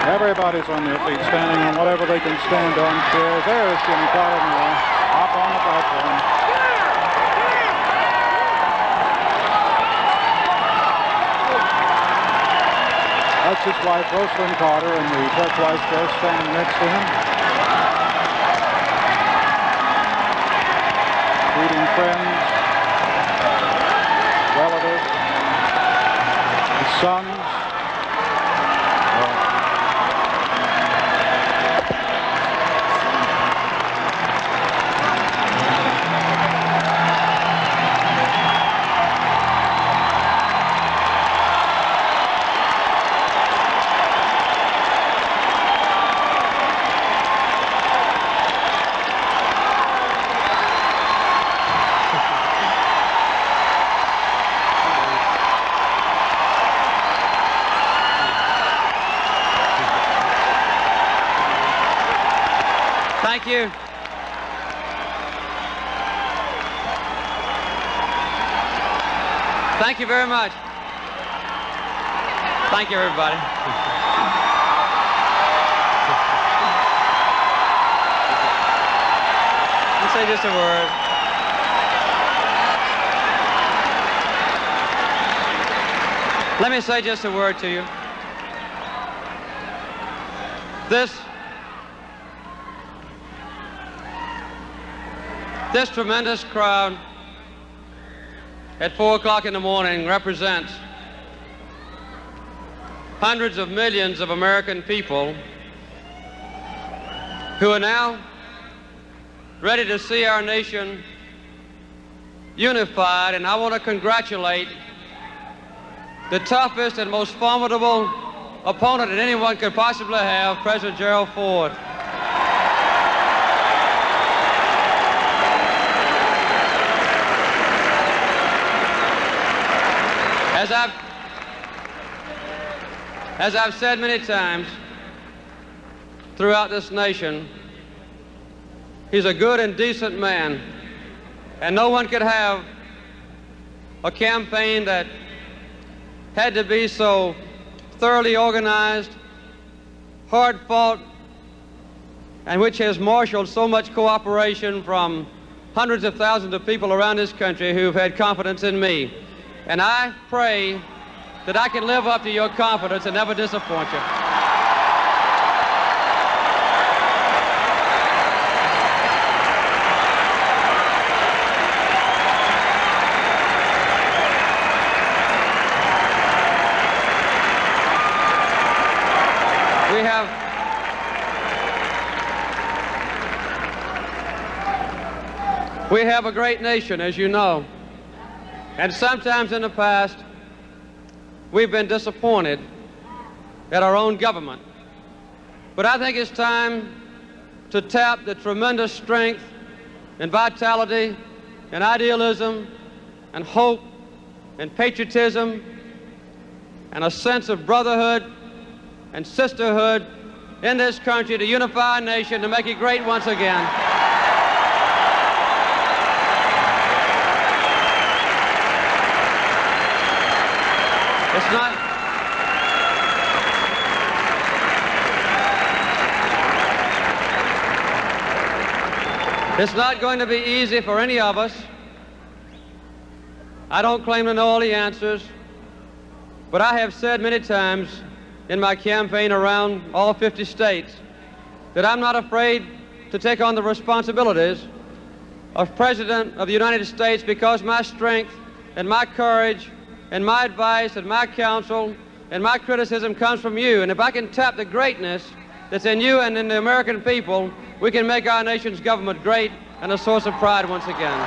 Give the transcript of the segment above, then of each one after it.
Everybody's on their feet, standing on whatever they can stand on. Chairs. There's Jimmy Carter now, up on the platform. That's his wife, Rosalind Carter, and the turquoise dress standing next to him. Greeting friends, relatives, his sons. Thank you. Thank you very much. Thank you, everybody. Let me say just a word. Let me say just a word to you. This tremendous crowd at 4 o'clock in the morning represents hundreds of millions of American people who are now ready to see our nation unified, and I want to congratulate the toughest and most formidable opponent that anyone could possibly have, President Gerald Ford. As I've said many times throughout this nation, he's a good and decent man, and no one could have a campaign that had to be so thoroughly organized, hard-fought, and which has marshaled so much cooperation from hundreds of thousands of people around this country who've had confidence in me. And I pray that I can live up to your confidence and never disappoint you. We have a great nation, as you know. And sometimes in the past, we've been disappointed at our own government. But I think it's time to tap the tremendous strength and vitality and idealism and hope and patriotism and a sense of brotherhood and sisterhood in this country to unify our nation, to make it great once again. It's not going to be easy for any of us. I don't claim to know all the answers, but I have said many times in my campaign around all 50 states that I'm not afraid to take on the responsibilities of President of the United States, because my strength and my courage and my advice and my counsel and my criticism comes from you. And if I can tap the greatness that's in you and in the American people, we can make our nation's government great and a source of pride once again.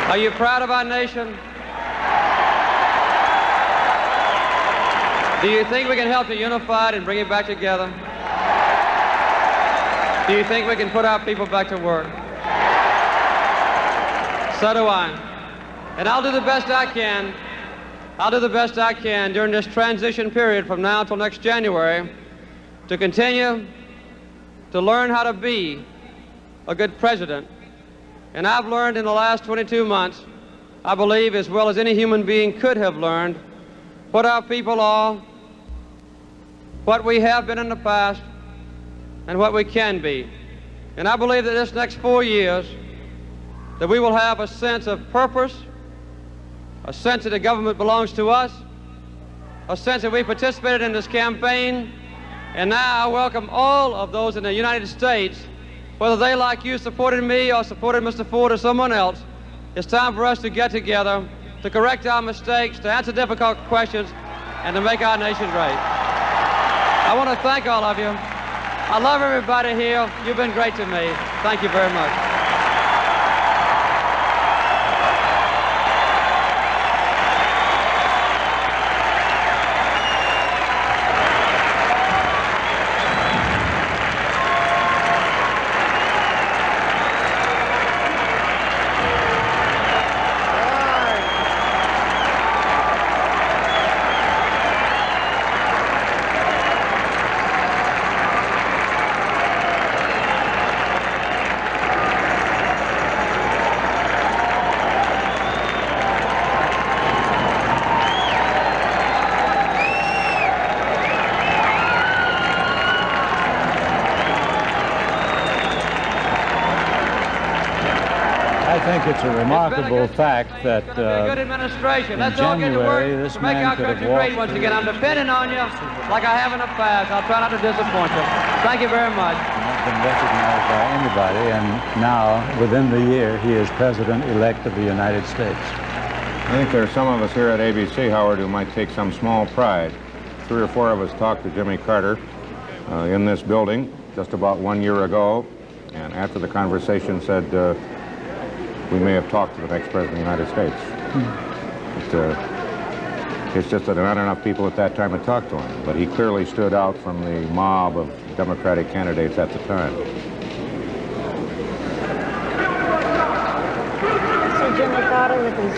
Are you proud of our nation? Do you think we can help to unify it and bring it back together? Do you think we can put our people back to work? So do I. And I'll do the best I can I'll do the best I can during this transition period from now until next January to continue to learn how to be a good president. And I've learned in the last 22 months, I believe, as well as any human being could have learned, what our people are, what we have been in the past, and what we can be. And I believe that this next 4 years, that we will have a sense of purpose, a sense that the government belongs to us, a sense that we participated in this campaign, and now I welcome all of those in the United States, whether they, like you, supported me or supported Mr. Ford or someone else. It's time for us to get together, to correct our mistakes, to answer difficult questions, and to make our nation great. I want to thank all of you. I love everybody here. You've been great to me. Thank you very much. I think it's a remarkable fact that good administration. Let's all get to January, work this to make man our could have country great walked once again. I'm depending on you like I have in the past. I'll try not to disappoint you. Thank you very much. not been recognized by anybody, and now, within the year, he is President-elect of the United States. I think there are some of us here at ABC, Howard, who might take some small pride. 3 or 4 of us talked to Jimmy Carter in this building just about 1 year ago, and after the conversation said, we may have talked to the next President of the United States. It's just that there aren't enough people at that time to talk to him, but he clearly stood out from the mob of Democratic candidates at the time. See Jimmy Carter with his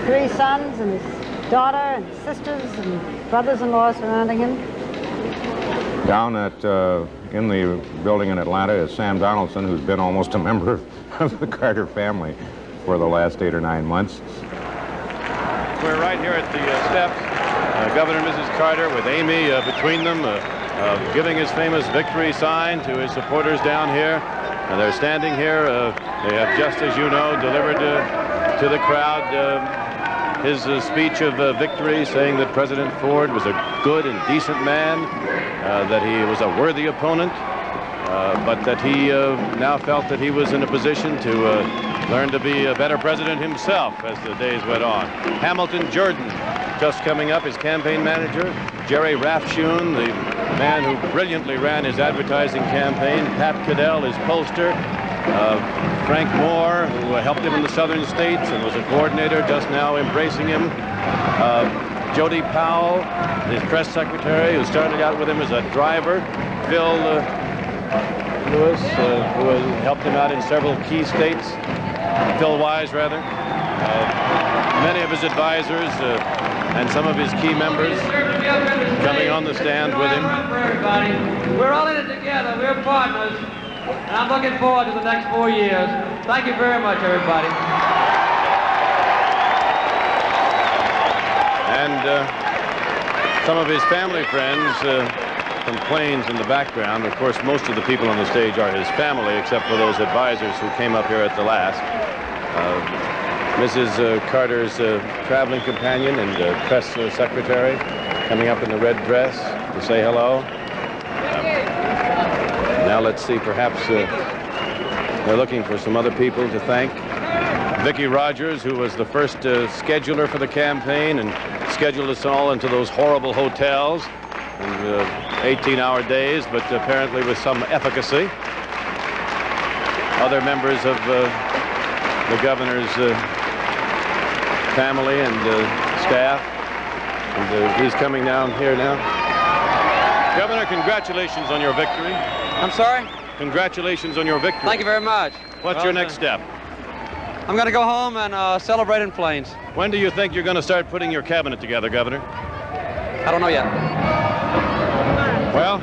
3 sons and his daughter and sisters and brothers-in-law surrounding him. Down at in the building in Atlanta is Sam Donaldson, who's been almost a member of the Carter family for the last 8 or 9 months. We're right here at the steps. Governor and Mrs. Carter with Amy between them, giving his famous victory sign to his supporters down here. They're standing here. They have, just as you know, delivered to the crowd his speech of victory, saying that President Ford was a good and decent man, that he was a worthy opponent, but that he now felt that he was in a position to learn to be a better president himself as the days went on. Hamilton Jordan, just coming up, his campaign manager. Jerry Rafshoon, the man who brilliantly ran his advertising campaign. Pat Caddell, his pollster. Frank Moore, who helped him in the southern states and was a coordinator, just now embracing him. Jody Powell, his press secretary, who started out with him as a driver. Phil Lewis, who helped him out in several key states. Phil Wise, rather. Many of his advisors and some of his key members coming on the stand with him. We're all in it together. We're partners. And I'm looking forward to the next 4 years. Thank you very much, everybody. And some of his family friends from Plains in the background. Of course, most of the people on the stage are his family, except for those advisors who came up here at the last. Mrs. Carter's traveling companion and press secretary coming up in the red dress to say hello. Now let's see, perhaps they're looking for some other people to thank. Vicki Rogers, who was the first scheduler for the campaign and scheduled us all into those horrible hotels and 18-hour days, but apparently with some efficacy. Other members of the governor's family and staff. And he's coming down here now. Governor, congratulations on your victory. I'm sorry? Congratulations on your victory. Thank you very much. What's your next step? I'm going to go home and celebrate in Plains. When do you think you're going to start putting your cabinet together, Governor? I don't know yet. Well,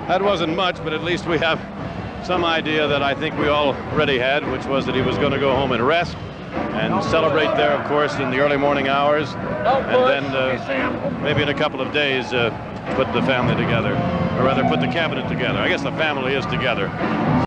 that wasn't much, but at least we have some idea that I think we already had, which was that he was going to go home and rest and celebrate there, of course, in the early morning hours, and then maybe in a couple of days put the family together, or rather put the cabinet together. I guess the family is together.